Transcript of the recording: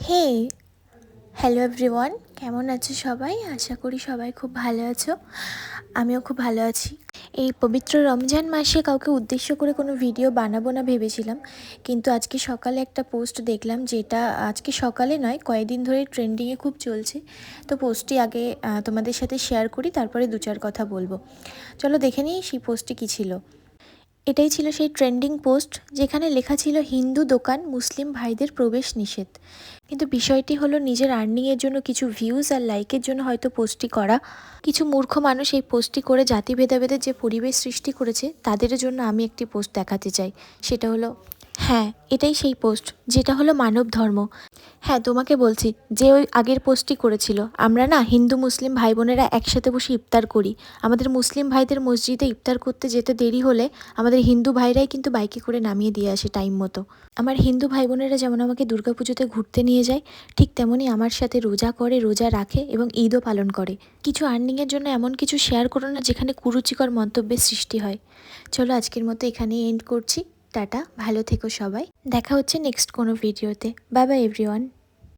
হে, hello everyone, কেমন আছো সবাই? আশা করি সবাই খুব ভালো আছো। আমিও খুব ভালো আছি। এই পবিত্র রমজান মাসে কাউকে উদ্দেশ্য করে কোনো ভিডিও বানাবো না ভেবেছিলাম, কিন্তু আজকে সকালে একটা পোস্ট দেখলাম, যেটা আজকে সকালে নয়, কয়েকদিন ধরে ট্রেন্ডিংয়ে খুব চলছে। তো পোস্টটি আগে তোমাদের সাথে শেয়ার করি, তারপরে দু চার কথা বলবো। চলো দেখে নিই সেই পোস্টটি কী ছিল। এটাই ছিল সেই ট্রেন্ডিং পোস্ট, যেখানে লেখা ছিল হিন্দু দোকান মুসলিম ভাইদের প্রবেশ নিষেধ। কিন্তু বিষয়টি হলো, নিজের আর্নিংয়ের জন্য, কিছু ভিউজ আর লাইকের জন্য হয়তো পোস্টটি করা। কিছু মূর্খ মানুষ এই পোস্টটি করে জাতি ভেদাভেদের যে পরিবেশ সৃষ্টি করেছে, তাদের জন্য আমি একটি পোস্ট দেখাতে চাই। সেটা হলো, হ্যাঁ, এটাই সেই পোস্ট, যেটা হলো মানব ধর্ম। হ্যাঁ, তোমাকে বলছি, যে ওই আগের পোস্টটি করেছিল, আমরা না হিন্দু মুসলিম ভাই বোনেরা একসাথে বসে ইফতার করি। আমাদের মুসলিম ভাইদের মসজিদে ইফতার করতে যেতে দেরি হলে আমাদের হিন্দু ভাইরাই কিন্তু বাইকে করে নামিয়ে দিয়ে আসে টাইম মতো। আমার হিন্দু ভাই বোনেরা যেমন আমাকে দুর্গাপুজোতে ঘুরতে নিয়ে যায়, ঠিক তেমনই আমার সাথে রোজা করে, রোজা রাখে এবং ঈদও পালন করে। কিছু আর্নিংয়ের জন্য এমন কিছু শেয়ার করো না যেখানে কুরুচিকর মন্তব্যের সৃষ্টি হয়। চলো আজকের মতো এখানেই এন্ড করছি। টাটা, ভালো থেকো সবাই। দেখা হচ্ছে নেক্সট কোনো ভিডিওতে। Bye bye everyone.